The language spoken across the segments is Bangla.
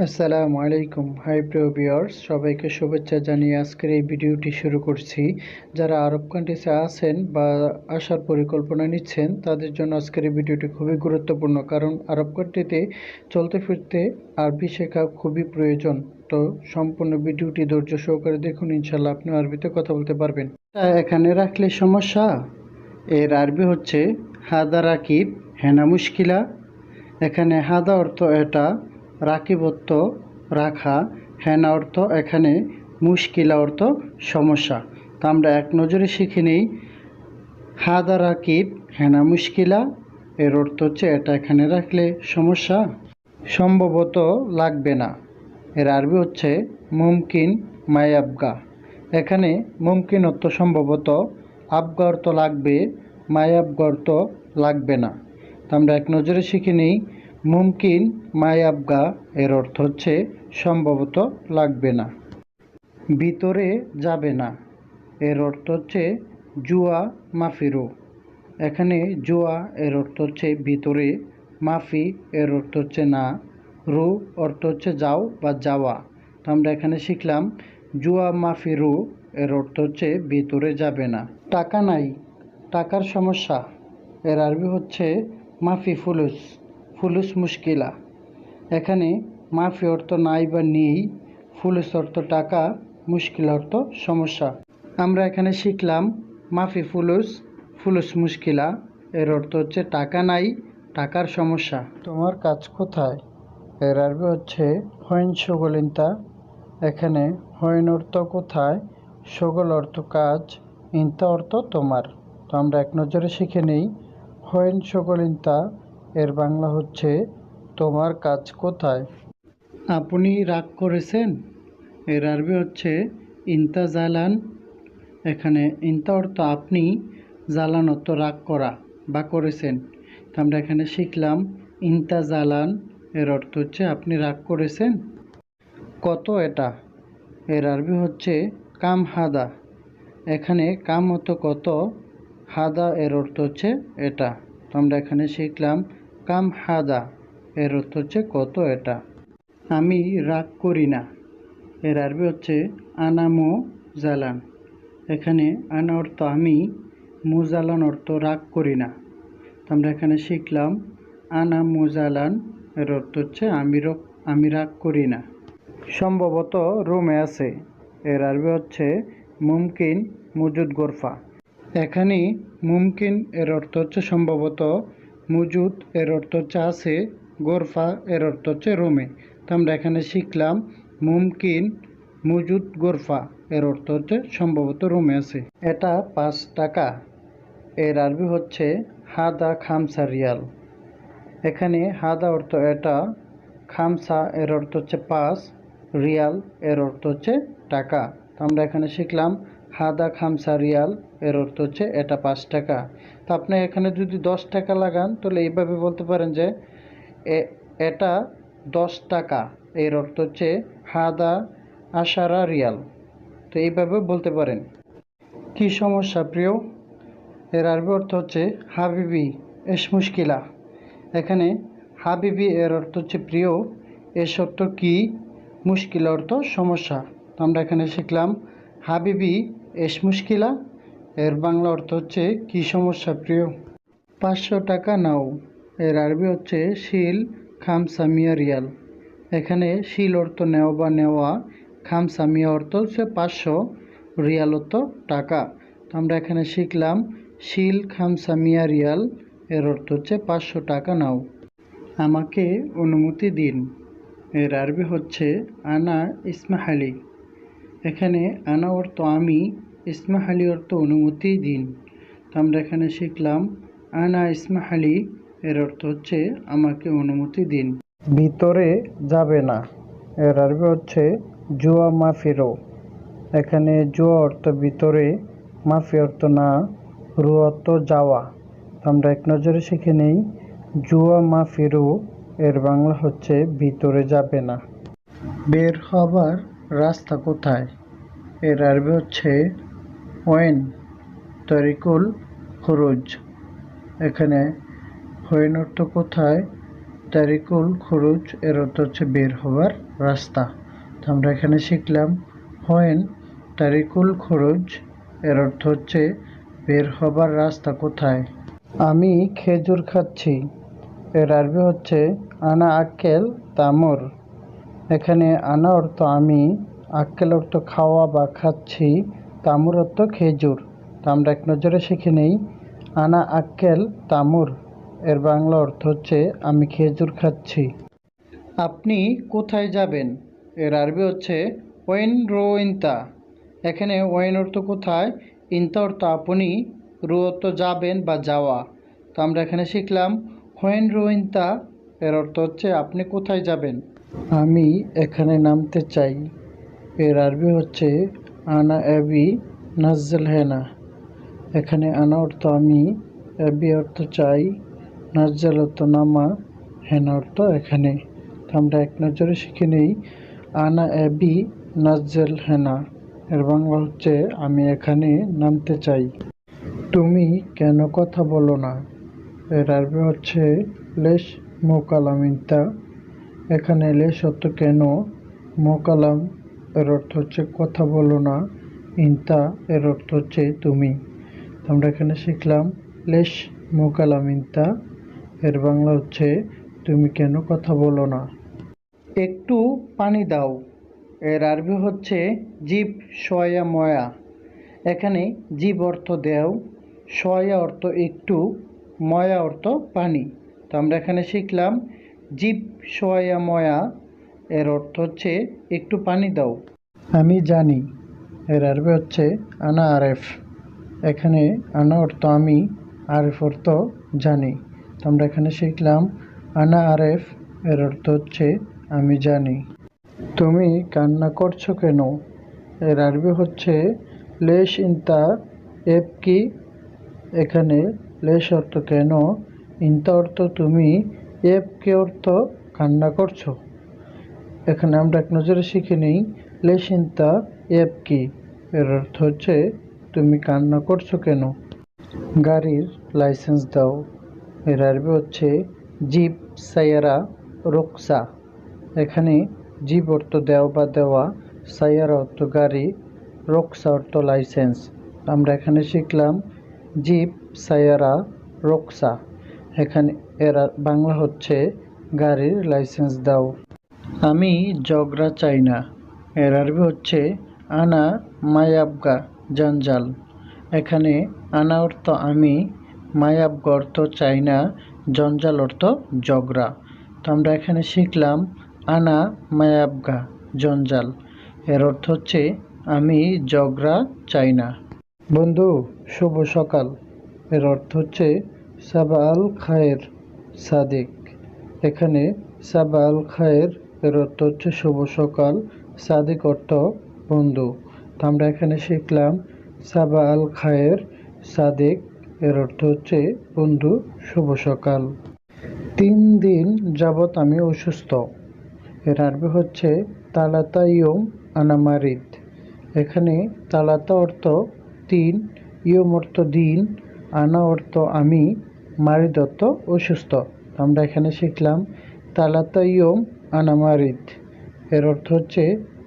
আসসালামু আলাইকুম। হাই প্রিয় ভিউয়ার্স, সবাইকে শুভেচ্ছা জানিয়ে আজকের এই ভিডিওটি শুরু করছি। যারা আরব কান্ট্রিজে আছেন বা আসার পরিকল্পনা নিচ্ছেন তাদের জন্য আজকের এই ভিডিওটি খুবই গুরুত্বপূর্ণ, কারণ আরব কান্ট্রিতে চলতে ফিরতে আরবি শেখা খুবই প্রয়োজন। তো সম্পূর্ণ ভিডিওটি ধৈর্য সহকারে দেখুন, ইনশাল্লাহ আপনি আরবিতে কথা বলতে পারবেন। এখানে রাখলে সমস্যা। এর আরবি হচ্ছে হাদা রাকিব হেনা মুশকিলা। এখানে হাদা অর্থ এটা, রাকিব অর্থ রাখা, হেনা অর্থ এখানে, মুশকিলা অর্থ সমস্যা। তো আমরা এক নজরে শিখে নিই। হাদা রাকিব হেনা মুশকিলা এর অর্থ হচ্ছে এটা এখানে রাখলে সমস্যা, সম্ভবত লাগবে না। এর আরবি হচ্ছে মুমকিন মায়াবগা। এখানে মুমকিন অর্থ সম্ভবত, আবগা অর্থ লাগবে, মায়াবগা অর্থ লাগবে না। তো আমরা এক নজরে শিখে নিই। মুমকিন মায়াবগা এর অর্থ হচ্ছে সম্ভবত লাগবে না। ভিতরে যাবে না এর অর্থ হচ্ছে জুয়া মাফিরু। এখানে জুয়া এর অর্থ হচ্ছে ভিতরে, মাফি এর অর্থ হচ্ছে না, রু অর্থ হচ্ছে যাও বা যাওয়া। তো আমরা এখানে শিখলাম জুয়া মাফি রু এর অর্থ হচ্ছে ভিতরে যাবে না। টাকা নাই, টাকার সমস্যা। এর আরবি হচ্ছে মাফি ফুলুস, ফুলুস মুশকিলা। এখানে মাফি অর্থ নাই বা নেই, ফুলুস অর্থ টাকা, মুশকিল অর্থ সমস্যা। আমরা এখানে শিখলাম মাফি ফুলুস, ফুলুস মুশকিলা এর অর্থ হচ্ছে টাকা নাই, টাকার সমস্যা। তোমার কাজ কোথায়? এর আরবি হচ্ছে হইন শগলিনতা। এখানে হইন অর্থ কোথায়, শগল অর্থ কাজ, ইনতা অর্থ তোমার। তো আমরা এক নজরে শিখে নেই। হইন শগলিনতা এর বাংলা হচ্ছে তোমার কাজ কোথায়। আপনি রাগ করেছেন? এর আরবি হচ্ছে ইনতা জালান। এখানে ইনতা অর্থ আপনি, জালান অর্থ রাগ করা বা করেছেন। তো আমরা এখানে শিখলাম ইনতা জালান এর অর্থ হচ্ছে আপনি রাগ করেছেন। কত এটা? এর আরবি হচ্ছে কাম হাদা। এখানে কাম অর্থ কত, হাদা এর অর্থ হচ্ছে এটা। তো আমরা এখানে শিখলাম কাম হাদা এর অর্থ হচ্ছে কত এটা। আমি রাগ করি না। এর আরবি হচ্ছে আনামো জালান। এখানে আনা অর্থ আমি, মুজালান অর্থ রাগ করি না। তো আমরা এখানে শিখলাম আনা মুজালান এর অর্থ হচ্ছে আমি রাগ করি না। সম্ভবত রুমে আছে। এর আরবি হচ্ছে মুমকিন মুজুদ গোরফা। এখানে মুমকিন এর অর্থ হচ্ছে সম্ভবত, মুজুদ এর অর্থ হচ্ছে আছে, গোরফা এর অর্থ হচ্ছে রুমে। তো আমরা এখানে শিখলাম মুমকিন মুজুদ গোরফা এর অর্থ হচ্ছে সম্ভবত রুমে আছে। এটা 5 টাকা। এর আরবি হচ্ছে হাদা খামসা রিয়াল। এখানে হাদা অর্থ এটা, খামসা এর অর্থ হচ্ছে 5, রিয়াল এর অর্থ হচ্ছে টাকা। তো আমরা এখানে শিখলাম হাদা খামসা রিয়াল এর অর্থ হচ্ছে এটা 5 টাকা। তো আপনি এখানে যদি 10 টাকা লাগান তাহলে এইভাবে বলতে পারেন যে এটা 10 টাকা এর অর্থ হচ্ছে হাদা আশারা রিয়াল। তো এইভাবে বলতে পারেন। কি সমস্যা প্রিয়? এর আরবি অর্থ হচ্ছে হাবিবি এস মুশকিলা। এখানে হাবিবি এর অর্থ হচ্ছে প্রিয়, এস অর্থ কি, মুশকিল অর্থ সমস্যা। তো আমরা এখানে শিখলাম হাবিবি এস মুশকিলা এর বাংলা অর্থ হচ্ছে কি সমস্যা প্রিয়। 500 টাকা নাও। এর আরবি হচ্ছে শিল খামসামিয়া রিয়াল। এখানে শিল অর্থ নেওয়া বা নেওয়া, খামসামিয়া অর্থ হচ্ছে 500, রিয়াল অর্থ টাকা। তো আমরা এখানে শিখলাম শিল খামসামিয়া রিয়াল এর অর্থ হচ্ছে 500 টাকা নাও। আমাকে অনুমতি দিন। এর আরবি হচ্ছে আনা ইসমাহালি। এখানে আনা অর্থ আমি, ইসমাহালি অর্থ অনুমতি দিন। তো আমরা এখানে শিখলাম আনা ইসমাহালি এর অর্থ হচ্ছে আমাকে অনুমতি দিন। ভিতরে যাবে না। এর আরবি হচ্ছে জুয়া মাফিরো। এখানে জুয়া অর্থ ভিতরে, মাফি অর্থ না, রু অর্থ যাওয়া। তো আমরা এক নজরে শিখে নেই জুয়া মাফিরু এর বাংলা হচ্ছে ভিতরে যাবে না। বের হবার রাস্তা কোথায়? এর আরবি হচ্ছে ওয়েন তরিকুল খুরুজ। এখানে ওয়েন অর্থ কোথায়, তারিকুল খুরুজ এর অর্থ হচ্ছে বের হবার রাস্তা। তো আমরা এখানে শিখলাম হোয়েন তারিকুল খুরুজ এর অর্থ হচ্ছে বের হবার রাস্তা কোথায়। আমি খেজুর খাচ্ছি এর আরবি হচ্ছে আনা আক্কেল তামর। এখানে আনা অর্থ আমি, আক্কেল অর্থ খাওয়া বা খাচ্ছি, তামুর অর্থ খেজুর। তো আমরা এক নজরে শিখে নেই আনা আক্কেল তামুর এর বাংলা অর্থ হচ্ছে আমি খেজুর খাচ্ছি। আপনি কোথায় যাবেন এর আরবি হচ্ছে ওয়েন রো ইনতা। এখানে ওয়েন অর্থ কোথায়, ইনতা অর্থ আপনি, রো অর্থ যাবেন বা যাওয়া। তো আমরা এখানে শিখলাম হোয়েন রো ইনতা এর অর্থ হচ্ছে আপনি কোথায় যাবেন। আমি এখানে নামতে চাই এর আরবি হচ্ছে আনা এবি নাজ্জেল হেনা। এখানে আনা অর্থ আমি, এবি অর্থ চাই, নাজ্জেল অর্থ নামা, হেনা অর্থ এখানে। তো আমরা এক নজরে শিখে নেই আনা এবি নাজ্জেল হেনা এর বাংলা হচ্ছে আমি এখানে নামতে চাই। তুমি কেন কথা বলো না এর আরবি হচ্ছে লেশ মোকালাম ইনতা। এখানে লেশ অর্থ কেন, মোকালাম এর অর্থ হচ্ছে কথা বলো না, ইনতা এর অর্থ হচ্ছে তুমি। আমরা এখানে শিখলাম লেশ মোকালাম ইনতা এর বাংলা হচ্ছে তুমি কেন কথা বলো না। একটু পানি দাও এর আরবি হচ্ছে জিব শয়া ময়া। এখানে জিব অর্থ দেও, শয়া অর্থ একটু, ময়া অর্থ পানি। তো আমরা এখানে শিখলাম জিব শয়া ময়া এর অর্থ হচ্ছে একটু পানি দাও। আমি জানি এর আরবি হচ্ছে আনা আরেফ। এখানে আনা অর্থ আমি, আরেফ অর্থ জানি। তো আমরা এখানে শিখলাম আনা আরেফ এর অর্থ হচ্ছে আমি জানি। তুমি কান্না করছো কেন এর আরবি হচ্ছে লেশ ইনতা এব কি। এখানে লেশ অর্থ কেন, ইনতা অর্থ তুমি, এব কি অর্থ কান্না করছো। এখানে আমরা এক নজরে শিখে নিই লেশ ইনতা এব কি এর অর্থ হচ্ছে তুমি কান্না করছো কেন। গাড়ির লাইসেন্স দাও এর আরবি হচ্ছে জিপ সাইয়ারা রুকসা। এখানে জিপ অর্থ দেও বা দেওয়া, সাইয়ারা অর্থ গাড়ি, রুকসা অর্থ লাইসেন্স। আমরা এখানে শিখলাম জিপ সাইয়ারা রুকসা। এখানে এর বাংলা হচ্ছে গাড়ির লাইসেন্স দাও। আমি ঝগড়া চাই না এর আরবি হচ্ছে আনা মায়াবগা জঞ্জাল। এখানে আনা অর্থ আমি, মায়াবগা অর্থ চাই না, জঞ্জাল অর্থ ঝগড়া। তো আমরা এখানে শিখলাম আনা মায়াবগা জঞ্জাল এর অর্থ হচ্ছে আমি ঝগড়া চাই না। বন্ধু শুভ সকাল এর অর্থ হচ্ছে সাবা আল খায়ের সাদিক। এখানে সাবা আল খায়ের এর অর্থ হচ্ছে শুভ সকাল, সাদিক অর্থ বন্ধু। তো আমরা এখানে শিখলাম সাবা আল খায়ের সাদিক এর অর্থ হচ্ছে বন্ধু শুভ সকাল। 3 দিন যাবৎ আমি অসুস্থ এর আরবি হচ্ছে তালাতা ইয়ম আনা মারিদ। এখানে তালাতা অর্থ 3, ইয়ম অর্থ দিন, আনা অর্থ আমি, মারিদ অর্থ অসুস্থ। আমরা এখানে শিখলাম তালাতা ইয়ম আনা মারিদ এর অর্থ হচ্ছে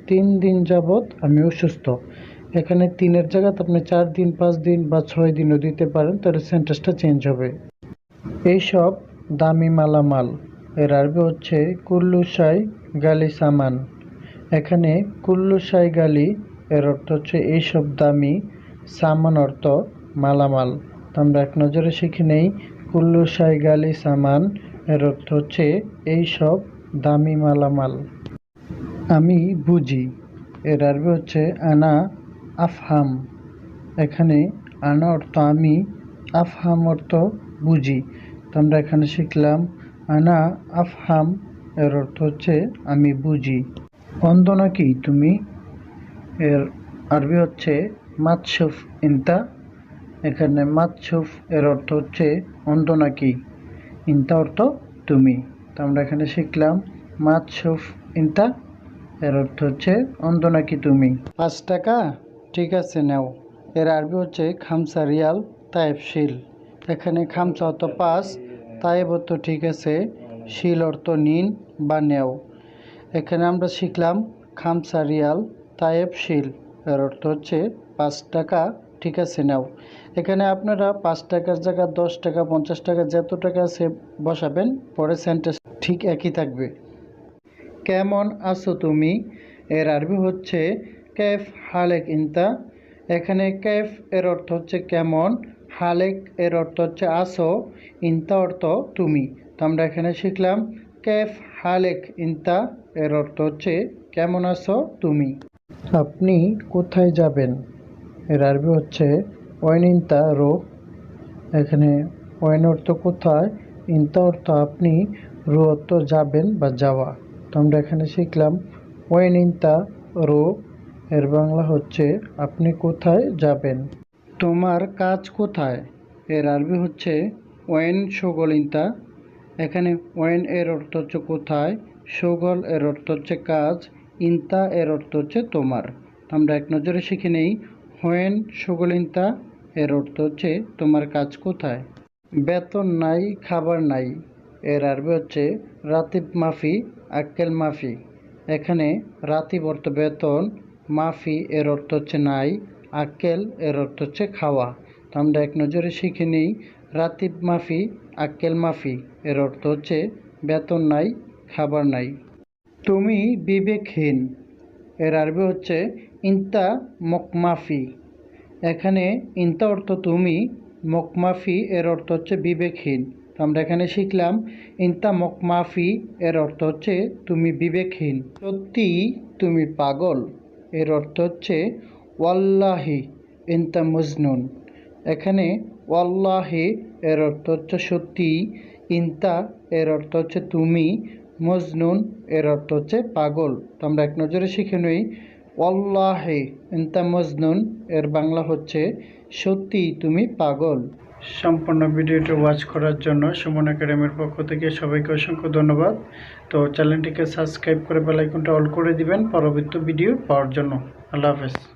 3 দিন যাবৎ আমি অসুস্থ। এখানে 3-এর জায়গাতে আপনি 4 দিন, 5 দিন বা 6 দিনও দিতে পারেন, তাহলে সেন্টেন্সটা চেঞ্জ হবে। এইসব দামি মালামাল এর আরবি হচ্ছে কুল্লু শাই গালি সামান। এখানে কুল্লু শাই গালি এর অর্থ হচ্ছে এইসব দামি, সামান অর্থ মালামাল। তো আমরা এক নজরে শিখে নেই কুল্লু শাই গালি সামান এর অর্থ হচ্ছে এইসব দামি মালামাল। আমি বুঝি এর আরবি হচ্ছে আনা আফহাম। এখানে আনা অর্থ আমি, আফহাম অর্থ বুঝি। তো আমরা এখানে শিখলাম আনা আফহাম এর অর্থ হচ্ছে আমি বুঝি। অন্ধ নাকি তুমি এর আরবি হচ্ছে মাতসুফ ইনতা। এখানে মাতসুফ এর অর্থ হচ্ছে অন্ধ নাকি, ইনতা অর্থ তুমি। তো আমরা এখানে শিখলাম মাতসুফ ইনতা এর অর্থ হচ্ছে অন্ধ নাকি তুমি। 5 টাকা ঠিক আছে নাও এর আরবি হচ্ছে খামসা রিয়াল তায়েব শিল। এখানে খামসা অর্থ 5, তায়েব অর্থ ঠিক আছে, শিল অর্থ নিন বা নেও। এখানে আমরা শিখলাম খামসা রিয়াল তায়েব শিল, এর অর্থ হচ্ছে 5 টাকা, ঠিক আছে নাও। এখানে আপনারা 5 টাকার জায়গায় 10 টাকা 50 টাকা যত টাকা আছে বসাবেন, পরে সেন্টেন্স ঠিক একই থাকবে। কেমন আছো তুমি, এর আরবি হচ্ছে কেফ হালেক ইনতা। এখানে কেফ এর অর্থ হচ্ছে কেমন, হালেক এর অর্থ হচ্ছে আসো, ইনতা অর্থ তুমি। তো আমরা এখানে শিখলাম কেফ হালেক ইনতা, এর অর্থ হচ্ছে কেমন আছো তুমি। আপনি কোথায় যাবেন, এর আরবি হচ্ছে ওয়েন ইনতা রো। এখানে ওয়েন অর্থ কোথায়, ইনতা অর্থ আপনি, রো অর্থ যাবেন বা যাওয়া। তো আমরা এখানে শিখলাম ওয়েন ইনতা রো, এর বাংলা হচ্ছে আপনি কোথায় যাবেন। তোমার কাজ কোথায়, এর আরবি হচ্ছে ওয়েন শোগল ইনতা। এখানে ওয়েন এর অর্থ হচ্ছে কোথায়, শোগল এর অর্থ হচ্ছে কাজ, ইনতা এর অর্থ হচ্ছে তোমার। আমরা এক নজরে শিখে নেই হোয়েন শোগল ইনতা এর অর্থ হচ্ছে তোমার কাজ কোথায়। বেতন নাই খাবার নাই, এর আরবি হচ্ছে রাতিব মাফি আক্কেল মাফি। এখানে রাতিব অর্থ বেতন, মাফি এর অর্থ হচ্ছে নাই, আক্কেল এর অর্থ হচ্ছে খাওয়া। তো আমরা এক নজরে শিখে নিই রাতিব মাফি আক্কেল মাফি এর অর্থ হচ্ছে বেতন নাই খাবার নাই। তুমি বিবেকহীন, এর আরবি হচ্ছে ইনতা মকমাফি। এখানে ইনতা অর্থ তুমি, মকমাফি এর অর্থ হচ্ছে বিবেকহীন। তো আমরা এখানে শিখলাম ইনতা মকমাফি এর অর্থ হচ্ছে তুমি বিবেকহীন। সত্যি তুমি পাগল, এর অর্থ হচ্ছে ওয়াল্লাহি ইনতা মজনুন। এখানে ওয়াল্লাহি এর অর্থ হচ্ছে সত্যি, ইনতা এর অর্থ হচ্ছে তুমি, মজনুন এর অর্থ হচ্ছে পাগল। তো আমরা এক নজরে শিখে নিই ওয়াল্লাহি ইনতা মজনুন, এর বাংলা হচ্ছে সত্যি তুমি পাগল। সম্পূর্ণ ভিডিওটি ওয়াচ করার জন্য সুমন একাডেমির পক্ষ থেকে সবাইকে অসংখ্য ধন্যবাদ। তো চ্যানেলটিকে সাবস্ক্রাইব করে বেল আইকনটা অল করে দিবেন পরবর্তী ভিডিও পাওয়ার জন্য। আল্লাহ হাফেজ।